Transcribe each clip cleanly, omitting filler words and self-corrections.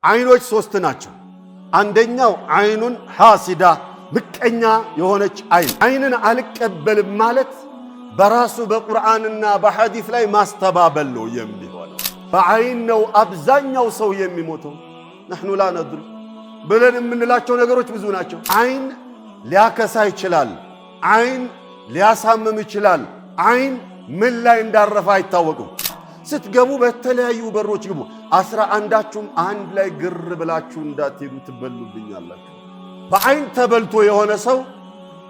አይኖች ሶስት ናቸው። አንደኛው አይኑን ሐሲዳ ምቀኛ የሆነች አይንን አልቀበልም ማለት በራሱ በቁርአንና በሐዲስ ላይ ማስተባበል ነው የሚሆነው። በአይን ነው አብዛኛው ሰው የሚሞተው። نحن لا ندري ብለን የምንላቸው ነገሮች ብዙ ናቸው። አይን ሊያከሳ ይችላል። አይን ሊያሳምም ይችላል። አይን ምን ላይ እንዳረፈ አይታወቅም። ስትገቡ በተለያዩ በሮች ግቡ። 11ዳችሁም አንድ ላይ ግር ብላችሁ እንዳትሄዱ ትበሉብኛላችሁ። በአይን ተበልቶ የሆነ ሰው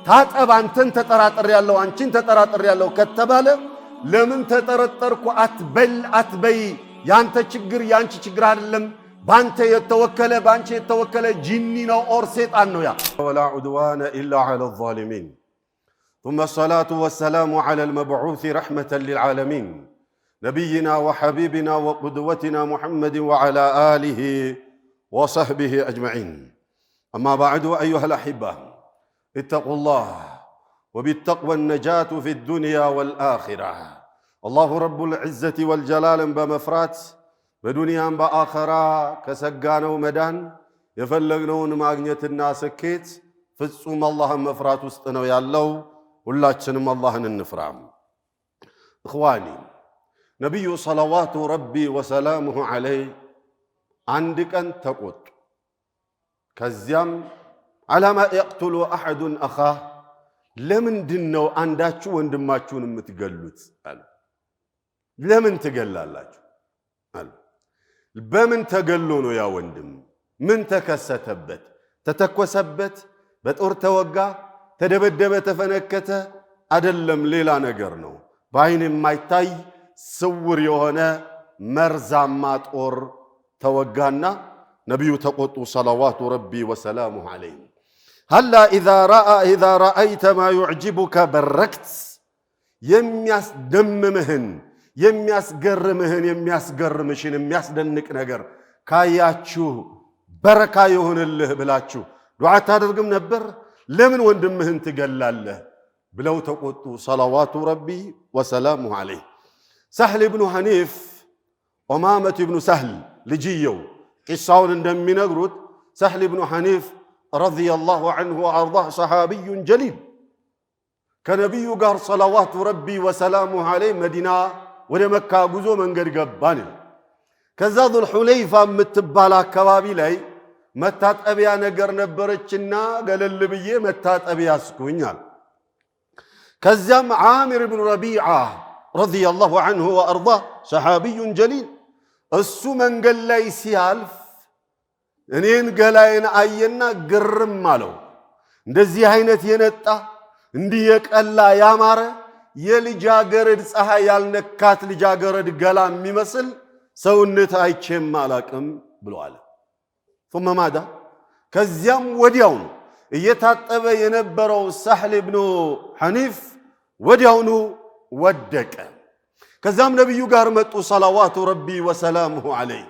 ታጠብ አንተን ተጠራጥር ያለው አንቺን ተጠራጥር ያለው ከተባለ ለምን ተጠረጠርኩ አትበይ። ያንተ ችግር ያንቺ ችግር አይደለም። ባንተ የተወከለ ጂኒ ነው ኦር ሰይጣን ነው። ያ ولا عدوان الا على الظالمين ثم الصلاه والسلام على المبعوث رحمه للعالمين نبينا وحبيبنا وقدوتنا محمد وعلى آله وصحبه أجمعين. أما بعد أيها الأحبة اتقوا الله وبالتقوى النجاة في الدنيا والآخرة. الله رب العزة والجلال بمفرات بدنيا بآخرة كسجان ومدان يفلقنون ماغنية الناس كيت فتصوم الله مفرات وستنو يالله ولا تشنم الله النفرام. إخواني ነቢዩ ሰለዋቱ ረቢ ወሰላሙሁ ዐለይህ አንድ ቀን ተቆጡ። ከዚያም ዓላማ የቅቱሉ አሐዱን አኻህ ለምንድን ነው አንዳችሁ ወንድማችሁን የምትገሉት አሉ። ለምን ትገላላችሁ አሉ። በምን ተገሎ ነው ያ ወንድም? ምን ተከሰተበት? ተተኮሰበት? በጦር ተወጋ? ተደበደበ? ተፈነከተ? አይደለም፣ ሌላ ነገር ነው። በአይን የማይታይ ስውር የሆነ መርዛማ ጦር ተወጋና ነቢዩ ተቆጡ ሰለዋቱ ረቢ ወሰላሙሁ ዐለይህ። ሀላ ኢዛ ረአይተ ማ ዩዕጅቡከ በረክት የሚያስደምምህን የሚያስገርምሽን የሚያስደንቅ ነገር ካያችሁ በረካ ይሁንልህ ብላችሁ ዱዓ ታደርግም ነበር? ለምን ወንድምህን ትገላለህ ብለው ተቆጡ ሰለዋቱ ረቢ ወሰላሙሁ ዐለይህ። ሰህል ብኑ ሐኒፍ ኡማመት ብኑ ሰህል ልጅየው ቂሳውን እንደሚነግሩት ሰህል ብኑ ሐኒፍ ረዲየላሁ ዐንሁ ወአርዳህ ሰሓቢዩን ጀሊል ከነቢዩ ጋር ሰለዋቱ ረቢ ወሰላሙሁ ዐለይህ መዲና ወደ መካ ጉዞ መንገድ ገባን። ከዛ ዙልሑለይፋ የምትባል አካባቢ ላይ መታጠቢያ ነገር ነበረችና ገለል ብዬ መታጠቢያ ያስኩኛል። ከዚያም ዓሚር ብኑ ረቢዓ ረዲየላሁ ዐንሁ ወአርዳህ ሰሓቢዩን ጀሊል እሱ መንገድ ላይ ሲያልፍ እኔን ገላዬን አየና ግርም አለው። እንደዚህ አይነት የነጣ እንዲህ የቀላ ያማረ የልጃገረድ ፀሐይ ያልነካት ልጃገረድ ገላ የሚመስል ሰውነት አይቼም አላቅም ብሎ አለ። ثم ماذا ከዚያም ወዲያውኑ እየታጠበ የነበረው ሰህል ብኑ ሐኒፍ ወዲያውኑ ወደቀ። ከዛም ነቢዩ ጋር መጡ ሰለዋቱ ረቢ ወሰላሙሁ ዐለይህ።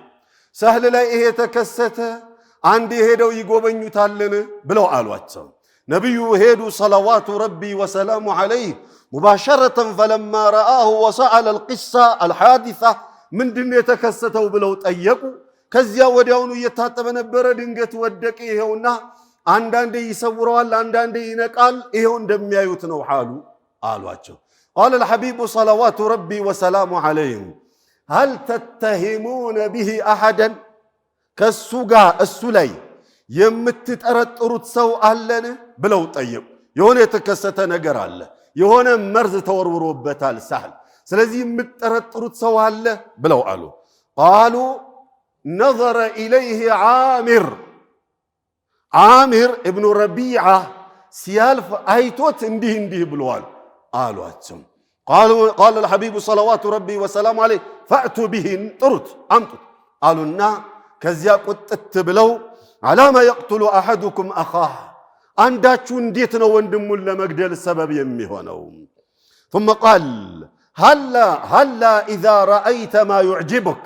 ሰህል ላይ ይሄ ተከሰተ፣ አንድ ሄደው ይጎበኙታልን ብለው አሏቸው። ነቢዩ ሄዱ ሰለዋቱ ረቢ ወሰላሙሁ ዐለይህ ሙባሸረተን ፈለማ ረአሁ ወሰአለ አልቂሳ አልሓዲሳ ምንድነው የተከሰተው ብለው ጠየቁ። ከዚያ ወዲያውኑ እየታጠበ ነበረ፣ ድንገት ወደቀ። ይሄውና አንዳንዴ ይሰውረዋል፣ አንዳንዴ ይነቃል፣ ይሄው እንደሚያዩት ነው ሓሉ አሏቸው። ቃለ አልሐቢቡ ሰለዋቱ ረቢ ወሰላሙሁ ዐለይህ ሀል ተተሂሙነ ቢሂ አሐደን ከእሱ ጋር እሱ ላይ የምትጠረጥሩት ሰው አለን ብለው ጠየቁ። የሆነ የተከሰተ ነገር አለ፣ የሆነ መርዝ ተወርውሮበታል ሰህል፣ ስለዚህ የምትጠረጥሩት ሰው አለ ብለው አሉ። ቃሉ ነዘረ ኢለይህ ዓሚር እብኑ ረቢዓ ሲያልፍ አይቶት እንዲህ ብለዋል አሏቸው። ቃለ አልሐቢቡ ሰለዋቱ ረቢ ወሰላሙ ዐለይህ ፈእቱ ቢሂን ጥሩት አምጡት አሉና ከዚያ ቁጥት ብለው ዓላማ የቅቱሉ አሐዱኩም አኻህ አንዳችሁ እንዴት ነው ወንድሙን ለመግደል ሰበብ የሚሆነው? ثم ቃል ሀላ ኢዛ ረአይተ ማ ዩዕጅቡክ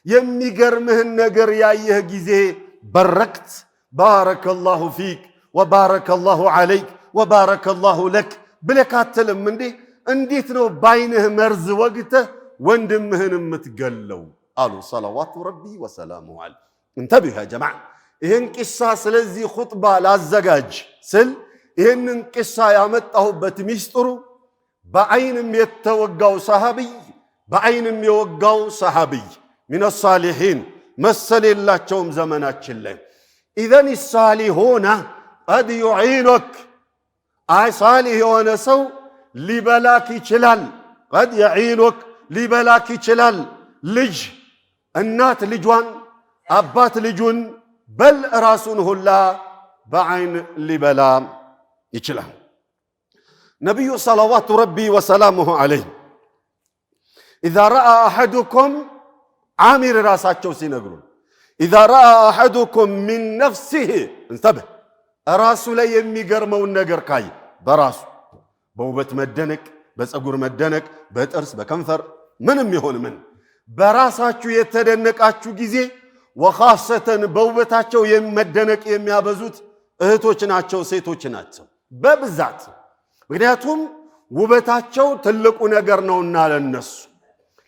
የሚገርምህን ነገር ያየህ ጊዜ በረክት ባረከላሁ ፊክ ወባረከላሁ ዐለይክ ወባረከላሁ ለክ ብለህ አትልም እንዴ? እንዴት ነው ባይንህ መርዝ ወግተህ ወንድምህን የምትገለው አሉ ሰለዋቱ ረቢ ወሰላሙሁ ዐለይህ። انتبهوا يا جماعة ይህን ቂሳ ስለዚህ ኹጥባ ላዘጋጅ ስል ይህንን ቂሳ ያመጣሁበት ሚስጥሩ በአይንም የተወጋው ሰሃቢይ من الصالحين መሰል የላቸውም ዘመናችን ላይ إذن الصالحون قد يعينك صالح የሆነ ሰው ሊበላክ ይችላል قد يعينك ሊበላክ ይችላል ልጅ እናት ልጇን አባት ልጁን بل راسون هلا بعين لبلا يشلا نبي صلوات ربي وسلامه عليه إذا رأى أحدكم عامر راساتشو سينقرون إذا رأى أحدكم من نفسه انتبه راسو لا يمي قرمو النقر كاي براسو بوبت مدنك بس أقول مدنك بترس بكنفر من يهون من براساتشو يتدنك أتشو جيزي وخاصة بوبتاچو يمدنك የሚያበዙት እህቶች ናቸው ሴቶች ናቸው በብዛት ምክንያቱም ውበታቸው ትልቁ ነገር ነውና ለነሱ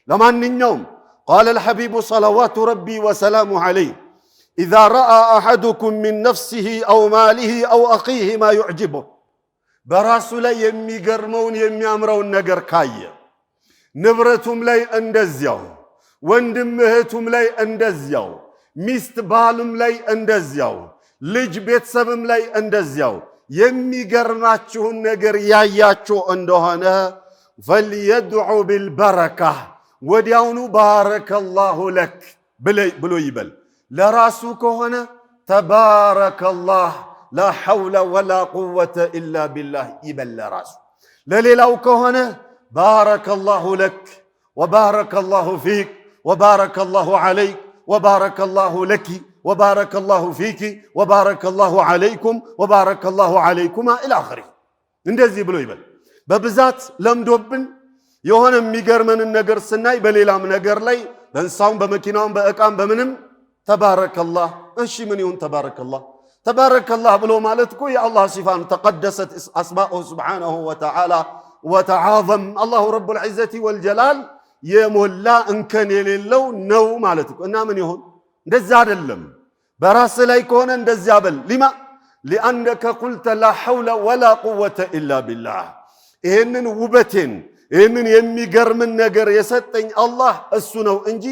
ለማንኛውም قال الحبيب صلوات ربي وسلامه عليه إذا رأى أحدكم من نفسه أو ماله أو أخيه ما يعجبه በራሱ ላይ የሚገርመውን የሚያምረውን ነገር ካየ ንብረቱም ላይ እንደዚያው ወንድም እህቱም ላይ እንደዚያው ሚስት ባልም ላይ እንደዚያው ልጅ ቤተሰብም ላይ እንደዚያው የሚገርማችሁን ነገር ያያችሁ እንደሆነ فليدعو بالبركة ወዲያውኑ ባረከላሁ ለክ ብሎ ይበል ለራሱ ከሆነ ተባረከላህ لا حول ولا قوة إلا بالله ይበል ለራሱ ለሌላው ከሆነ ባረከላሁ ለክ وبارك الله فيك وبارك الله عليك وبارك الله لك وبارك الله فيك وبارك الله عليكم وبارك الله عليكما إلى آخره እንደዚህ ብሎ ይበል በብዛት ለምዶብን የሆነ የሚገርመን ነገር ስናይ በሌላም ነገር ላይ በእንስሳውም በመኪናውም በእቃም በምንም ተባረከላህ እሺ ምን ይሁን ተባረከላህ ብሎ ማለት እኮ የአላህ ሲፋን ተቀደሰት አስማኡ ሱብሓነሁ ወተዓላ وتعاظم الله رب العزة والجلال يمولا انكن يليلو نو مالتك እና ምን ይሁን እንደዛ አይደለም በራስ ላይ ከሆነ እንደዛ በል لما لانك قلت لا حول ولا قوة الا بالله ይሄንን ውበቴን ይሄንን የሚገርምን ነገር የሰጠኝ አላህ እሱ ነው እንጂ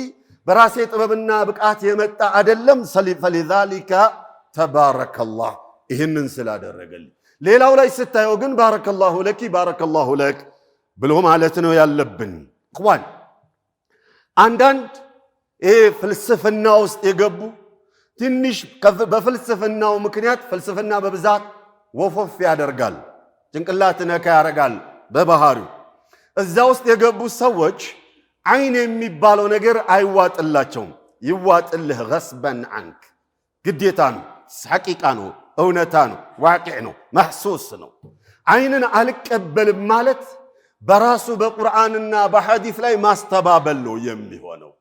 በራሴ ጥበብና ብቃት የመጣ አይደለም فلذلك تبارك الله ይሄንን ስላደረገልኝ ሌላው ላይ ስታየው ግን ባረከላሁ ለኪ ባረከላሁ ለክ ብሎ ማለት ነው ያለብን እخوان አንዳንድ ፍልስፍና ውስጥ የገቡ ትንሽ በፍልስፍናው ምክንያት ፍልስፍና በብዛት ወፎፍ ያደርጋል ጭንቅላት ነካ ያረጋል በባህሪው እዛ ውስጥ የገቡ ሰዎች አይን የሚባለው ነገር አይዋጥላቸውም ይዋጥልህ غصبا عنك ግዴታ ነው ሐቂቃ ነው እውነታ ነው ዋቂዕ ነው محسوس ነው አይንን አልቀበልም ማለት በራሱ በቁርአንና በሐዲስ ላይ ማስተባበል ነው የሚሆነው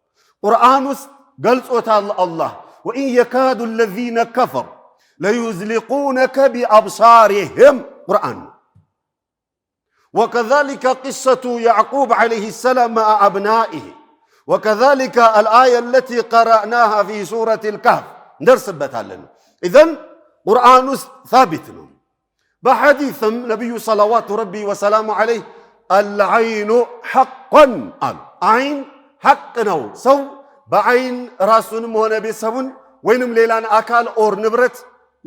ቁርአን ውስጥ ገልጾታል አላህ وإن يكاد الذين كفروا ليزلقونك بأبصارهم قرآن وكذلك قصة يعقوب عليه السلام مع أبنائه وكذلك الآية التي قرأناها في سورة الكهف درس بتعلم إذن قرآن ثابت بحديث نبي صلوات ربي وسلامه عليه العين حقا عين حق نو سو بعين راسون مهنبي سبون وينم ليلان أكال أور نبرت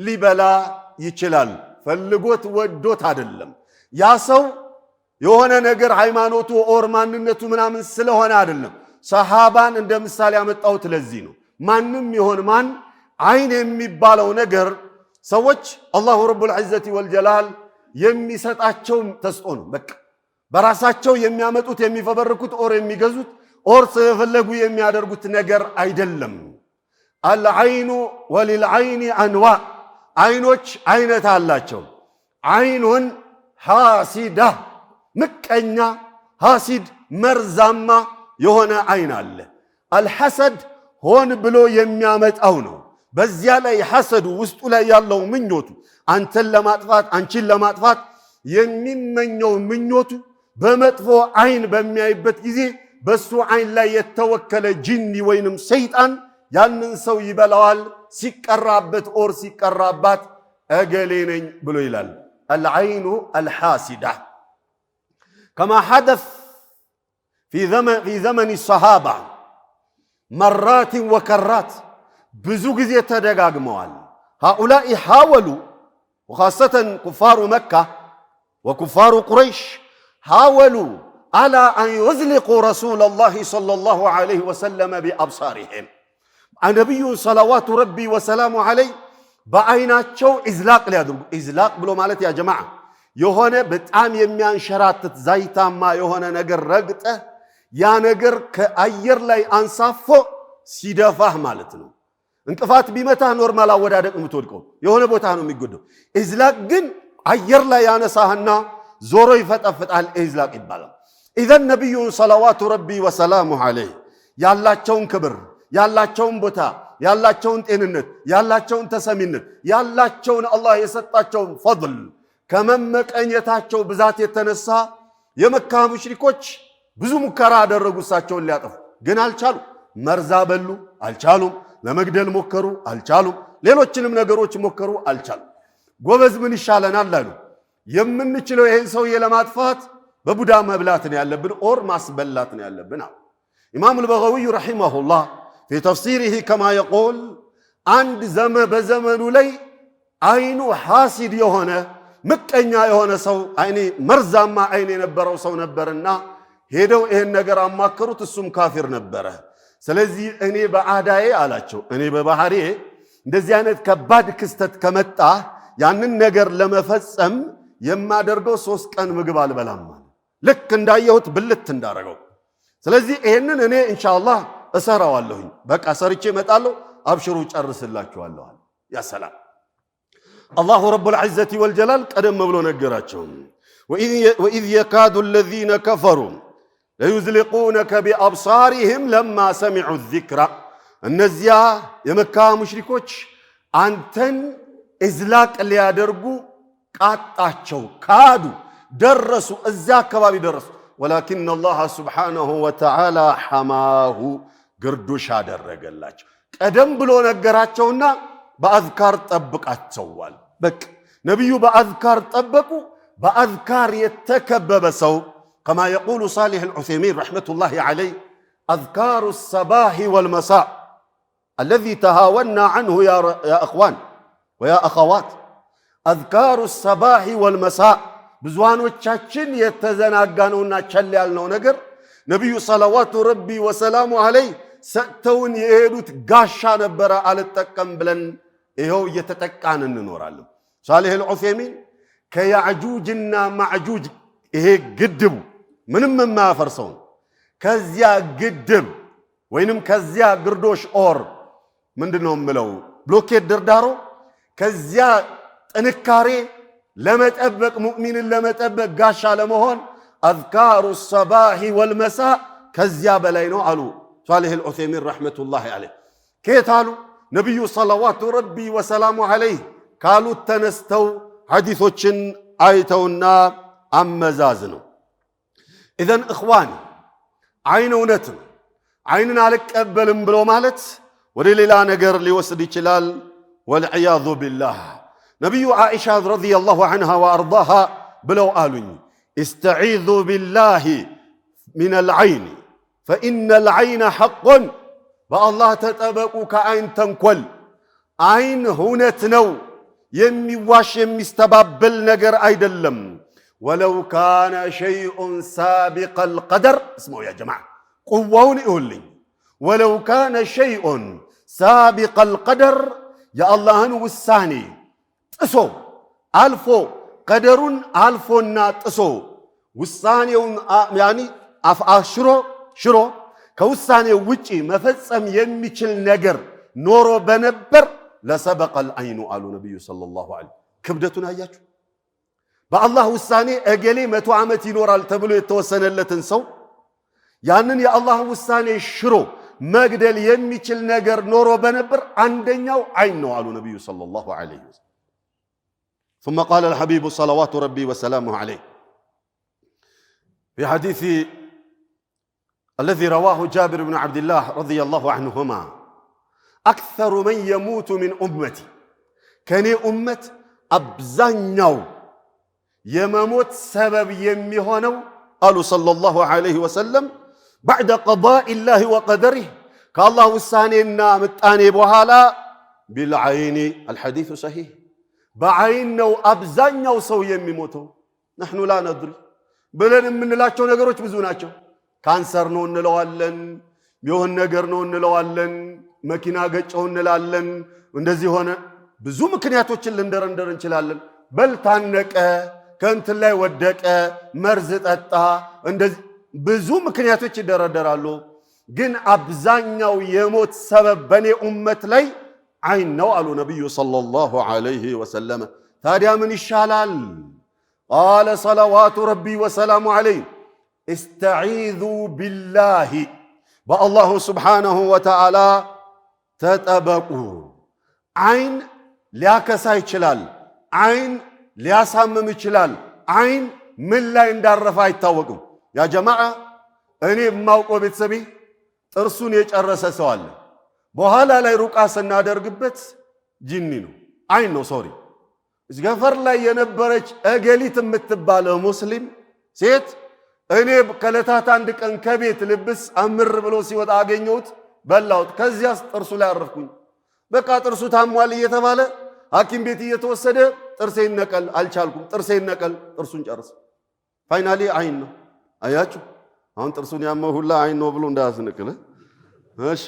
لبلا يشلال فاللقوت ودوت عدلم يا سو يوهنا نقر حيمانوتو أور ماننتو منامن سلوهنا عدلم صحابان اندام الساليامت أو تلزينو مانم يهون مان عين يميبالو نقر سوچ الله رب العزة والجلال የሚሰጣቸው ተስጦን በቃ በራሳቸው የሚያመጡት የሚፈበርኩት ኦር የሚገዙት ኦር ስለፈለጉ የሚያደርጉት ነገር አይደለም العين وللعين انواع አይኖች አይነት አላቸው አይኑን حاسدة ምቀኛ حاسد መርዛማ የሆነ አይን አለ الحسد ሆን ብሎ የሚያመጣው ነው በዚያ ላይ ሐሰዱ ውስጡ ላይ ያለው ምኞቱ አንተን ለማጥፋት አንቺን ለማጥፋት የሚመኘው ምኞቱ በመጥፎ አይን በሚያይበት ጊዜ በሱ አይን ላይ የተወከለ ጂኒ ወይንም ሰይጣን ያንን ሰው ይበላዋል ሲቀራበት ኦር ሲቀራባት እገሌ ነኝ ብሎ ይላል العين الحاسدة كما حدث في زمن الصحابة مرات وكرات ብዙ ጊዜ ተደጋግመዋል هؤلاء حاولوا وخاصة كفار مكة وكفار قريش حاولوا على أن يزلقوا رسول الله صلى الله عليه وسلم بأبصارهم النبي صلوات ربي وسلامه عليه بعيناتشو إزلاق ليادرق إزلاق بلو مالت يا جماعة يهونه بتعام يميان شراتت زيتا ما يهونه نقر رقته يا نقر كأير لي أنصافو سيدافه مالتنو انقفات بيمتها نورمال أودادك متودكو يهونه بوتانو ميقودو إزلاق جن أير لي أنصاهنا زورو يفتأفت على الإزلاق إبالا إذا النبي صلوات ربي وسلامه عليه يالاتشون كبر يالاتشون بوتا ያላቸውን ጤንነት ያላቸውን ተሰሚነት ያላቸውን አላህ የሰጣቸውን ፈضል ከመመቀኘታቸው ብዛት የተነሳ የመካ ሙሽሪኮች ብዙ ሙከራ አደረጉ እሳቸውን ሊያጠፉ ግን አልቻሉ መርዛ በሉ አልቻሉም ለመግደል ሞከሩ አልቻሉም ሌሎችንም ነገሮች ሞከሩ አልቻሉ ጎበዝ ምን ይሻለናል አሉ የምንችለው ይሄን ሰው ለማጥፋት በቡዳ መብላት ነው ያለብን ኦር ማስበላት ነው ያለብን ኢማም አልበጋዊ ረሂመሁላህ في تفسيره كما يقول عند بزمن لي عين حاسد يهونه مكنيا يهونه سو عيني مرزاما عيني نبرو سو نبرنا ሄደው ይሄን ነገር አማከሩት እሱም ካፊር ነበረ ስለዚህ እኔ በአዳዬ አላቸው እኔ በባህሪዬ እንደዚህ አይነት ከባድ ክስተት ከመጣ ያንን ነገር ለመፈጸም የማደርገው 3 ቀን ምግብ አልበላም ልክ እንዳየሁት ብልት እንዳረገው ስለዚህ ይሄንን እኔ ኢንሻአላህ እሰራዋለሁኝ በቃ ሰርቼ መጣለሁ አብሽሩ ጨርስላችኋለሁ ያ ሰላም الله رب العزة والجلال قدم ብሎ ነገራቸው وإذ يكاد الذين كفروا ليزلقونك بأبصارهم لما سمعوا الذكر እነዚያ የመካ ሙሽሪኮች አንተን ኢዝላቅ ሊያደርጉ ቃጣቸው ካዱ ደረሱ እዛ አካባቢ ደረሱ ولكن الله سبحانه وتعالى حماه ግርዱሽ አደረገላቸው ቀደም ብሎ ነገራቸውና በአዝካር ጠብቃቸዋል በቃ ነብዩ በአዝካር ጠበቁ በአዝካር የተከበበ ሰው كما يقول صالح العثيمين رحمة الله عليه أذكار الصباح والمساء الذي تهاونا عنه يا أخوان ويا أخوات أذكار الصباح والمساء ብዙዋኖቻችን የተዘናጋነውና ቸል ያልነው ነገር ነብዩ ሰለላሁ ረቢ ወሰላሙ ዐለይሂ ሰተውን የሄዱት ጋሻ ነበረ አልተጠቀም ብለን ይሄው እየተጠቃን እንኖራለን ሷሊህ አልዑሰይሚን ከያዕጁጅና ማዕጁጅ ይሄ ግድቡ ምንም የማያፈርሰው ከዚያ ግድብ ወይንም ከዚያ ግርዶሽ ኦር ምንድነው ምለው ብሎኬት ደርዳሮ ከዚያ ጥንካሬ ለመጠበቅ ሙእሚንን ለመጠበቅ ጋሻ ለመሆን አዝካሩ الصباح والمساء ከዚያ በላይ ነው አሉ ሷሊህ አልዑሰይሚን ረህመቱላሂ ዐለይሂ ከታሉ ነብዩ ሰለላሁ ረቢ ወሰላሙ ዐለይሂ ካሉ ተነስተው ሐዲሶችን አይተውና አመዛዝ ነው ኢዘን እኽዋን አይን እውነት አይንን አልቀበልም ብሎ ማለት ወደ ሌላ ነገር ሊወስድ ይችላል ወልዒያዙ ቢላህ نبي عائشة رضي الله عنها وأرضاها بلو آلوني استعيذوا بالله من العين فإن العين حق فالله تتبقوا كعين تنكول عين هنتنو يمي واش يمي استبابل نقر أيدلم ولو كان شيء سابق القدر اسمعوا يا جماعة قوون يقول ولو كان شيء سابق القدر يا الله والثاني ጥሶ አልፎ ቀደሩን አልፎና ጥሶ ውሳኔውን ያኒ ሽሮ ከውሳኔው ውጪ መፈጸም የሚችል ነገር ኖሮ በነበር ለሰበቀ العين አሉ ነብዩ ሰለላሁ ዐለይሂ ክብደቱን አያችሁ በአላህ ውሳኔ እገሌ 100 ዓመት ይኖራል ተብሎ የተወሰነለትን ሰው ያንን የአላህ ውሳኔ ሽሮ መግደል የሚችል ነገር ኖሮ በነበር አንደኛው አይን ነው አሉ ነብዩ ሰለላሁ ዐለይሂ ወሰለም ثم قال الحبيب صلوات ربي وسلامه عليه في حديث الذي رواه جابر بن عبد الله رضي الله عنهما أكثر من يموت من أمتي كني أمت أبزانيو يمموت سبب يميهونو قالوا صلى الله عليه وسلم بعد قضاء الله وقدره كالله السانينا متاني بوهالا بالعين الحديث صحيح بعينو أبزانيو سو يميموتو نحن لا ندري بلن من لاچو ነገሮች ብዙ ናቸው ካንሰር ነው እንለዋለን የሆነ ነገር ነው እንለዋለን መኪና ገጨው እንላለን እንደዚህ ሆነ ብዙ ምክንያቶችን ልንደረደር እንችላለን በልታነቀ ከንትን ላይ ወደቀ መርዝ ጠጣ እንደዚህ ብዙ ምክንያቶች ይደረደራሉ ግን አብዛኛው የሞት ሰበብ በኔ ኡመት ላይ አይን ነው አሉ ነብዩ ሰለላሁ ዐለይሂ ወሰለም ታዲያ ምን ይሻላል قال صلوات ربي وسلام عليه استعيذوا بالله بالله سبحانه وتعالى تطبقوا عين ሊያከሳ ይችላል አይን ሊያሳምም ይችላል አይን ምን ላይ እንዳረፈ አይታወቅም ያ ጀማዓ እኔ ማውቀው ቤተሰቤ ጥርሱን የጨረሰ ሰው አለ በኋላ ላይ ሩቃ ስናደርግበት ጂኒ ነው አይን ነው ሶሪ እዝገፈር ላይ የነበረች እገሊት የምትባለው ሙስሊም ሴት እኔ ከለታት አንድ ቀን ከቤት ልብስ አምር ብሎ ሲወጣ አገኘሁት በላውት ከዚያስ ጥርሱ ላይ አረፍኩኝ በቃ ጥርሱ ታሟል እየተባለ ሐኪም ቤት እየተወሰደ ጥርሴ ይነቀል አልቻልኩም ጥርሴ ይነቀል ጥርሱን ጨርስ ፋይናሊ አይን ነው አያችሁ አሁን ጥርሱን ያመው ሁላ አይን ነው ብሎ እንዳያስነቅለ እሺ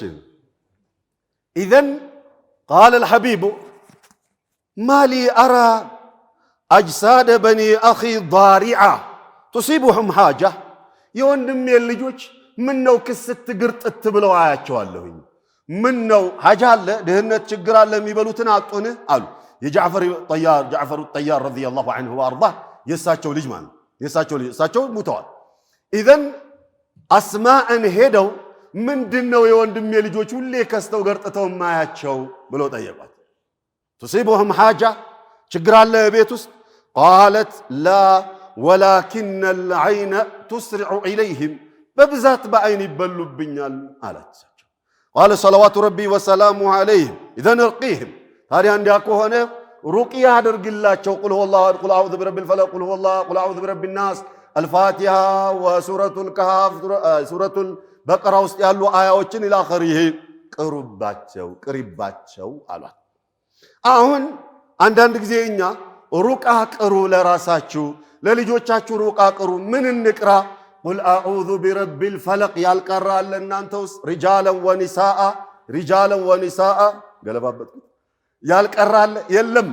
اذن قال الحبيب ما لي ارى اجساد بني اخي ضارعه تصيبهم حاجه የወንድሜ ልጆች ምን ነው ክስት ግርጥት ብለው አያቸዋለሁኝ ምን ነው ሐጃ አለ ደህነት ችግር አለ የሚበሉትን አጡን አሉ የጃዕፈር الطيار رضي الله عنه وارضاه የሳቸው ልጅ ማለት የሳቸው ልጅ እሳቸው ሙተዋል اذن አስማእን ሄደው ምንድነው የወንድሜ ልጆች ሁሌ ከስተው ገርጥተው ማያቸው ብለው ጠየቋት تصيبهم حاجه ችግር አለ ቤት ውስጥ قالت لا ولكن العين تسرع اليهم በብዛት በአይን ይበሉብኛል አለች قال صلوات ربي وسلامه عليه اذا نرقيهم ታዲያ እንዲያቆ ሆነ ሩቂያ አድርግላቸው قل هو الله قل اعوذ برب الفلق قل هو الله قل اعوذ برب الناس الفاتحه وسوره الكهف سوره البقره ውስጥ ያሉ አያዎችን الى اخره ቅሪባቸው አሏት አሁን አንዳንድ ጊዜ እኛ ሩቃ ቅሩ ለራሳችሁ ለልጆቻችሁ ሩቃ ቅሩ ምን እንቅራ قل اعوذ برب الفلق يالقرا لنانتوس رجالا ونساء ገለባበት ያልቀራ የለም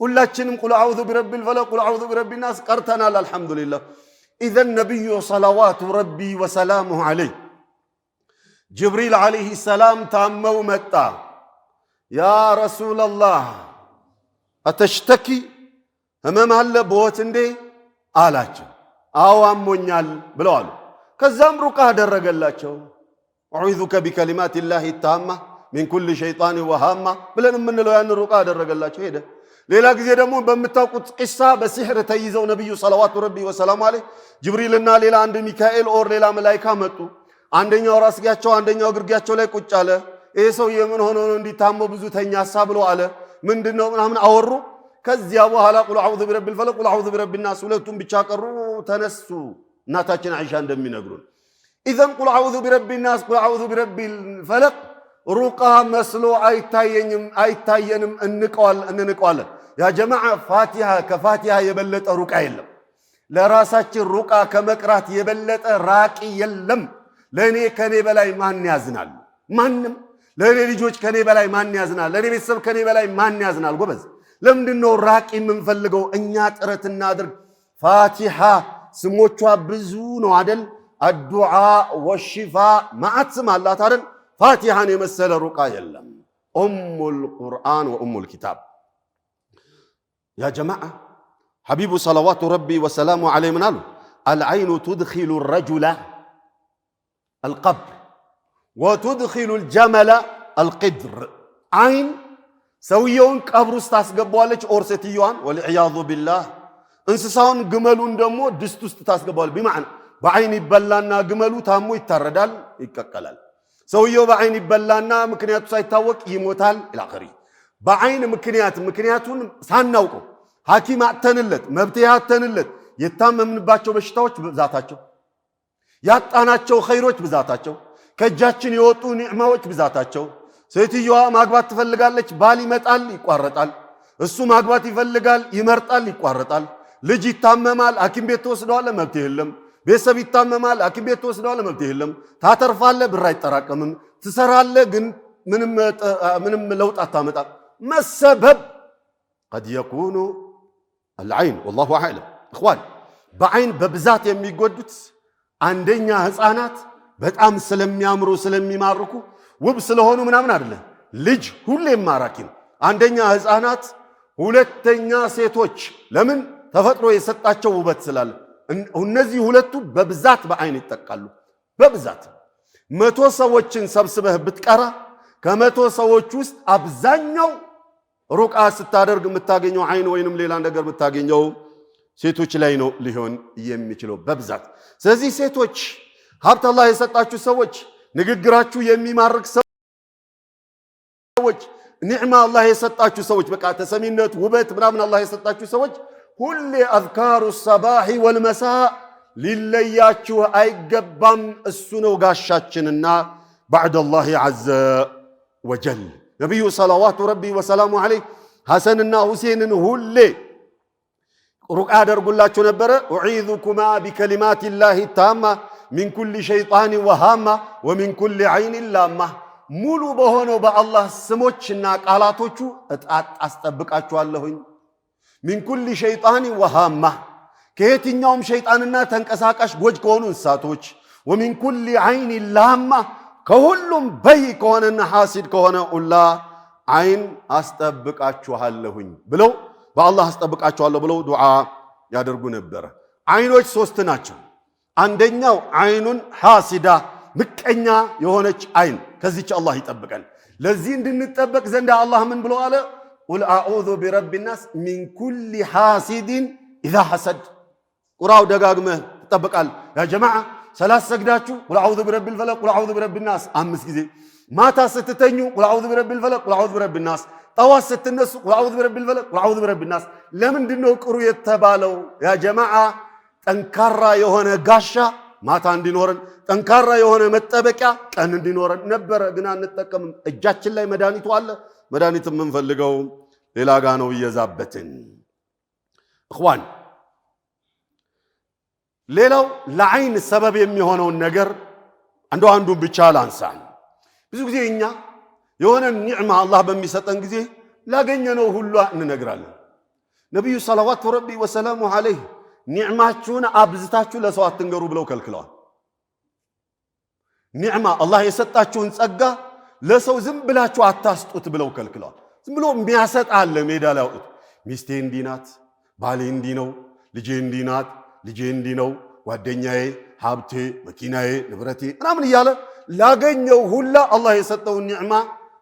ሁላችንም قل اعوذ برب الفلق قل اعوذ برب الناس قرتنا الحمد لله اذا النبي صلوات ربي وسلامه عليه جبريل عليه السلام تامو متى يا رسول الله اتشتكي همم አለ ቦት እንዴ አላቸው አው አሞኛል ብለዋል ከዛም ሩቃ አደረገላቸው اعوذك بكلمات الله التامه من كل شيطان وهامه ብለን ምንለው ያን ሩቃ አደረገላቸው ሄደ ሌላ ጊዜ ደግሞ በመታውቁት ቂሳ በሲህር ተይዘው ነብዩ ሰለላሁ ዐለይሂ ወሰለም ጅብሪልና ሌላ አንድ ሚካኤል ኦር ሌላ መላእክት መጡ አንደኛው ራስጋቸው አንደኛው ግርጋቸው ላይ ቁጭ አለ ይሄ ሰው የምን ሆኖ ነው እንዲታመው ብዙ ተኛሳ ብሎ አለ ምንድነው ምናምን አወሩ ከዚያ በኋላ قل اعوذ برب الفلق قل اعوذ برب الناس ሁለቱም ብቻ ቀሩ ተነሱ እናታችን አይሻ እንደሚነግሩን اذا قل اعوذ برب الناس قل اعوذ برب الفلق ሩቃ መስሎ አይታየንም እንንቀዋል ያ ጀማዓ ፋቲሃ ከፋቲሃ የበለጠ ሩቃ የለም ለራሳችን ሩቃ ከመቅራት የበለጠ ራቂ የለም ለኔ ከኔ በላይ ማን ያዝናል ማንም ለኔ ልጆች ከኔ በላይ ማን ያዝናል ለኔ ቤተሰብ ከኔ በላይ ማን ያዝናል ጎበዝ ለምንድነው ራቂ የምንፈልገው እኛ ጥረት እናድርግ ፋቲሃ ስሞቿ ብዙ ነው አይደል الدعاء والشفاء ማዓት ስም አላት አይደል ፋቲሃን የመሰለ ሩቃ የለም ام القران وام الكتاب يا جماعه حبيب صلوات ربي وسلامه عليه من قال العين تدخل الرجل القبر وتدخل الجمل القدر عين ሰውየውን ቀብር ውስጥ ታስገባዋለች ኦርሴትዮዋን ወልዒያዙ ቢላህ እንስሳውን ግመሉን ደግሞ ድስት ውስጥ ታስገባዋለች بمعنى بعين ይበላና ግመሉ ታሞ ይታረዳል ይቀቀላል ሰውየው በአይን ይበላና ምክንያቱ ሳይታወቅ ይሞታል ኢላኺሪ በአይን ምክንያቱን ሳናውቀው ሐኪም አተንለት መብት ያተንለት የታመምንባቸው በሽታዎች ብዛታቸው ያጣናቸው ኸይሮች ብዛታቸው ከእጃችን የወጡ ኒዕማዎች ብዛታቸው ሴትየዋ ማግባት ትፈልጋለች ባል ይመጣል ይቋረጣል እሱ ማግባት ይፈልጋል ይመርጣል ይቋረጣል ልጅ ይታመማል ሐኪም ቤት ተወስደዋል መብት የለም ቤተሰብ ይታመማል ሐኪም ቤት ተወስደዋል መብት የለም ታተርፋለ ብር አይጠራቀምም ትሰራለ ግን ምንም ለውጥ አታመጣም መሰበብ قد يكون العين والله اعلم اخوان በአይን በብዛት የሚጎዱት አንደኛ ህፃናት በጣም ስለሚያምሩ ስለሚማርኩ ውብ ስለሆኑ ምናምን አይደለም ልጅ ሁሌም ማራኪ ነው አንደኛ ህፃናት ሁለተኛ ሴቶች ለምን ተፈጥሮ የሰጣቸው ውበት ስላለ እነዚህ ሁለቱ በብዛት በአይን ይጠቃሉ በብዛት 100 ሰዎችን ሰብስበህ ብትቀራ ከ100 ሰዎች ውስጥ አብዛኛው ሩቃ ስታደርግ የምታገኘው አይን ወይንም ሌላ ነገር የምታገኘው ሴቶች ላይ ነው ሊሆን የሚችለው በብዛት ስለዚህ ሴቶች ሀብት አላህ የሰጣችሁ ሰዎች ንግግራችሁ የሚማርክ ሰዎች ኒዕማ አላህ የሰጣችሁ ሰዎች በቃ ተሰሚነት ውበት ምናምን አላህ የሰጣችሁ ሰዎች ሁሌ አዝካሩ ሰባሂ ወልመሳ ሊለያችሁ አይገባም እሱ ነው ጋሻችንና بعد الله عز وجل ነብዩ ሰለዋቱ ረቢ ወሰላሙ ዐለይሂ ሐሰንና ሁሴንን ሁሌ ሩቃ ያደርጉላችሁ ነበረ ኡዒዙኩማ ቢከሊማት ላሂ ታማ ሚን ኩሊ ሸይጣን ወሃማ ወሚን ኩሊ ዐይን ላማ ሙሉ በሆነው በአላህ ስሞችና ቃላቶቹ አስጠብቃችኋለሁኝ ሚን ኩሊ ሸይጣን ወሃማ ከየትኛውም ሸይጣንና ተንቀሳቃሽ ጎጅ ከሆኑ እንስሳቶች ወሚን ኩሊ ዐይን ላማ ከሁሉም በይ ከሆነና ሐሲድ ከሆነ ሁላ አይን አስጠብቃችኋለሁኝ ብለው በአላህ አስጠብቃችኋለሁ ብለው ዱዓ ያደርጉ ነበር አይኖች ሶስት ናቸው አንደኛው አይኑን ሐሲዳ ምቀኛ የሆነች አይን ከዚች አላህ ይጠብቀን ለዚህ እንድንጠበቅ ዘንድ አላህ ምን ብሎ አለ ቁል አዑዙ ቢረቢ الناس ሚን ኩሊ ሐሲድን اذا حسد ቁራው ደጋግመህ ተጠብቃል ያ ጀማዓ ሰላት ሰግዳችሁ ቁል አዑዙ ቢረቢል ፈለቅ ቁል አዑዙ ቢረቢ الناس 5 ጊዜ ማታ ስትተኙ ቁል አዑዙ ቢረቢል ፈለቅ ቁል አዑዙ ቢረቢ الناس ጠዋት ስትነሱ ቁል አዑዙ ቢረቢል ፈለቅ ቁል አዑዙ ቢረቢ الناس ለምንድነው ቅሩ የተባለው ያ ጀማዓ ጠንካራ የሆነ ጋሻ ማታ እንዲኖረን ጠንካራ የሆነ መጠበቂያ ቀን እንዲኖረን ነበር ግን አንጠቀምም እጃችን ላይ መድኃኒቱ አለ መድኃኒት የምንፈልገው ሌላ ጋ ነው እየዛበትን اخوان ሌላው ለአይን ሰበብ የሚሆነው ነገር አንዱን ብቻ ላንሳን ብዙ ጊዜ እኛ የሆነ ኒዕማ አላህ በሚሰጠን ጊዜ ላገኘነው ሁሉ እንነግራለን ነብዩ ሰለዋቱ ረቢ ወሰላሙ ዐለይሂ ኒዕማችሁን አብዝታችሁ ለሰው አትንገሩ ብለው ከልክለዋል ኒዕማ አላህ የሰጣችሁን ጸጋ ለሰው ዝም ብላችሁ አታስጡት ብለው ከልክለዋል ዝም ብሎ የሚያሰጥ አለ ሜዳ ላይ አውጡት ሚስቴ እንዲናት ባሌ እንዲነው ልጄ እንዲናት ልጄ እንዲነው ጓደኛዬ ሀብቴ መኪናዬ ንብረቴ ምናምን እያለ ላገኘው ሁላ አላህ የሰጠውን ኒዕማ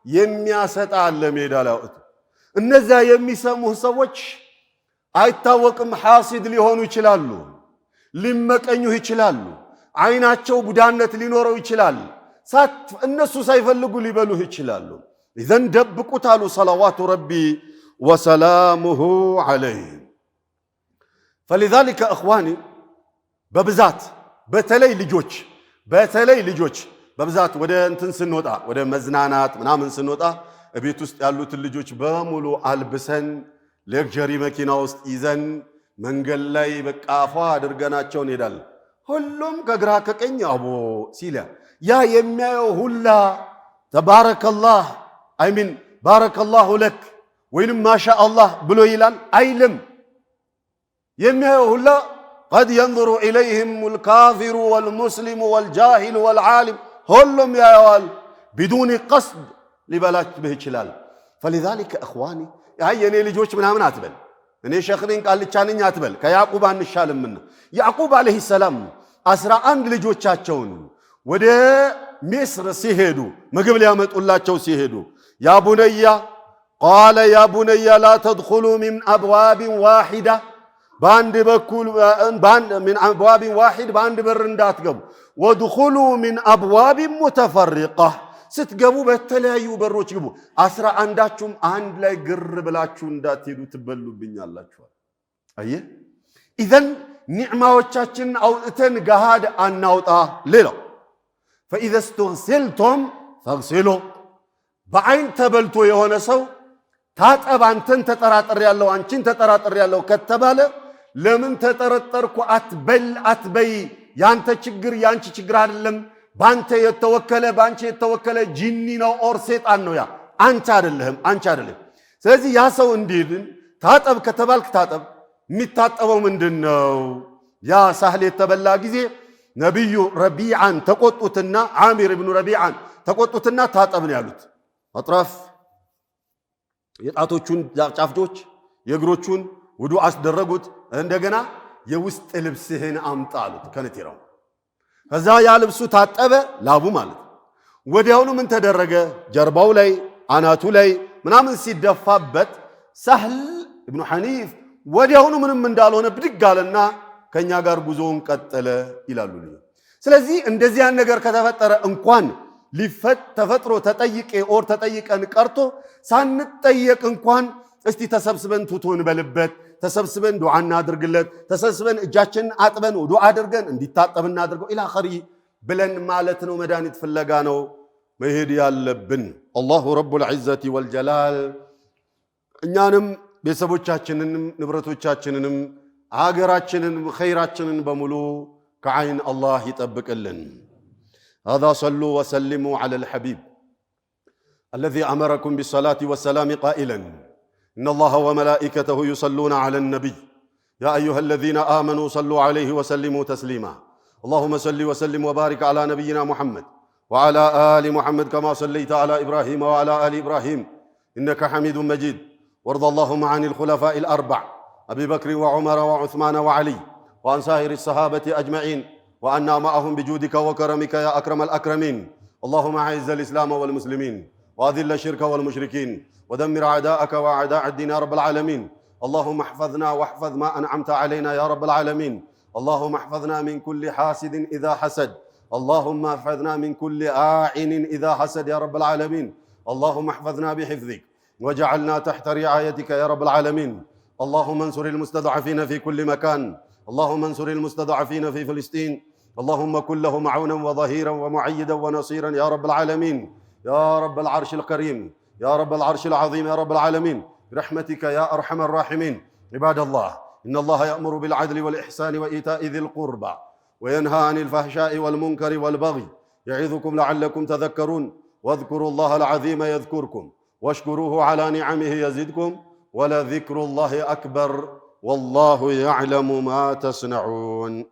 የሚያሰጥ አለ ሜዳ ላይ አውጡት እነዛ የሚሰሙህ ሰዎች አይታወቅም ሐሲድ ሊሆኑ ይችላሉ ሊመቀኙህ ይችላሉ አይናቸው ቡዳነት ሊኖረው ይችላል እነሱ ሳይፈልጉ ሊበሉህ ይችላሉ إذن دبقوا تالو صلوات ربي وسلامه عليه فلذلك أخواني ببزات بتلي لجوج ببزات وده انتن سنوطا وده مزنانات منامن سنوطا ابيت ውስጥ ያሉት ልጆች በሙሉ አልብሰን ሌክቸሪ መኪና ውስጥ ይዘን መንገድ ላይ በቃፋ አድርገናቸው እንሄዳለን ሁሉም ከግራ ከቀኝ አቦ ሲላ ያ የሚያየው ሁላ ተባረከላህ አይሚን ባረከላሁ ለክ ወይንም ማሻአላህ ብሎ ይላል አይልም የሚያየው ሁላ قد ينظر إليهم الكافر والمسلم والجاهل والعالم ሁሉም ያያዋል بدون قصد ሊበላች በይችላል فلذلك اخواني ያየኔ ልጆች ምናምን አትበል እኔ ሸኽሪን ቃልቻንኛ አትበል ከያዕቁብ አንሻልምና ያዕቁብ አለይሂ ሰላም 11 ልጆቻቸውን ወደ ሚስር ሲሄዱ ምግብ ሊያመጡላቸው ሲሄዱ ያ ቡነያ قال يا بني لا تدخلوا من ابواب واحده በአንድ በኩል من أبواب واحد በአንድ በር እንዳትገቡ وادخلوا من أبواب متفرقة ስትገቡ በተለያዩ በሮች ግቡ 11ዳችሁም አንድ ላይ ግር ብላችሁ እንዳትሄዱ ትበሉብኛላችሁ አየህ ኢዘን ኒዕማዎቻችን አውጥተን ገሃድ አናውጣ ሌላው فإذا استغسلتم فاغسلوا በአይን ተበልቶ የሆነ ሰው ታጠብ አንተን ተጠራጥር ያለው አንቺን ተጠራጥር ያለው ከተባለ ለምን ተጠረጠርኩ አትበይ ያንተ ችግር ያንቺ ችግር አይደለም ባንተ የተወከለ ጂኒ ነው ኦር ሰይጣን ነው ያ አንቺ አይደለም ስለዚህ ያ ሰው እንዲድን ታጠብ ከተባልክ ታጠብ የሚታጠበው ምንድነው ያ ሳህል የተበላ ጊዜ ነብዩ ረቢዓን ተቆጡትና አሚር ኢብኑ ረቢዓን ተቆጡትና ታጠብ ነው ያሉት አጥራፍ የጣቶቹን ጫፍጆች የእግሮቹን ውዱእ አስደረጉት እንደገና የውስጥ ልብስህን አምጣ አሉት ከነቲራው ከዛ ያ ልብሱ ታጠበ ላቡ ማለት ወዲያውኑ ምን ተደረገ ጀርባው ላይ አናቱ ላይ ምናምን ሲደፋበት ሳህል ኢብኑ ሐኒፍ ወዲያውኑ ምንም እንዳልሆነ ብድግ አለና ከኛ ጋር ጉዞውን ቀጠለ ይላሉ ስለዚህ እንደዚህ ያን ነገር ከተፈጠረ እንኳን ተፈጥሮ ተጠይቀን ቀርቶ ሳንጠየቅ እንኳን እስቲ ተሰብስበን ቱቱን በልበት ተሰብስበን ዱዓ እናድርግለት ተሰብስበን እጃችንን አጥበን ዱዓ አድርገን እንዲታጠብ እናድርገው ኢላ ኸሪ ብለን ማለት ነው መድኃኒት ፍለጋ ነው መሄድ ያለብን አላሁ ረቡል ዒዘቲ ወልጀላል እኛንም ቤተሰቦቻችንንም ንብረቶቻችንንም ሀገራችንን ኸይራችንን በሙሉ ከዓይን አላህ ይጠብቅልን هذا صلوا وسلموا على الحبيب الذي أمركم بالصلاة والسلام قائلا إن الله وملائكته يصلون على النبي يا أيها الذين آمنوا صلوا عليه وسلموا تسليما اللهم صل وسلم وبارك على نبينا محمد وعلى آل محمد كما صليت على إبراهيم وعلى آل إبراهيم إنك حميد مجيد وارض اللهم عن الخلفاء الأربع أبي بكر وعمر وعثمان وعلي وعن سائر الصحابة أجمعين وأنا معهم بجودك وكرمك يا أكرم الأكرمين اللهم أعز الإسلام والمسلمين وأذل الشرك والمشركين ودمر أعداءك وأعداء الدين يا رب العالمين اللهم احفظنا واحفظ ما أنعمت علينا يا رب العالمين اللهم احفظنا من كل حاسد إذا حسد اللهم احفظنا من كل آعن إذا حسد يا رب العالمين اللهم احفظنا بحفظك وجعلنا تحت رعايتك يا رب العالمين اللهم انصر المستضعفين في كل مكان اللهم انصر المستضعفين في فلسطين اللهم كن لهم عونا وظهيرا ومعيدا ونصيرا يا رب العالمين يا رب العرش الكريم يا رب العرش العظيم يا رب العالمين برحمتك يا أرحم الراحمين عباد الله إن الله يأمر بالعدل والإحسان وإيتاء ذي القربى وينهى عن الفحشاء والمنكر والبغي يعظكم لعلكم تذكرون واذكروا الله العظيم يذكركم واشكروه على نعمه يزدكم ولذكر الله أكبر والله يعلم ما تصنعون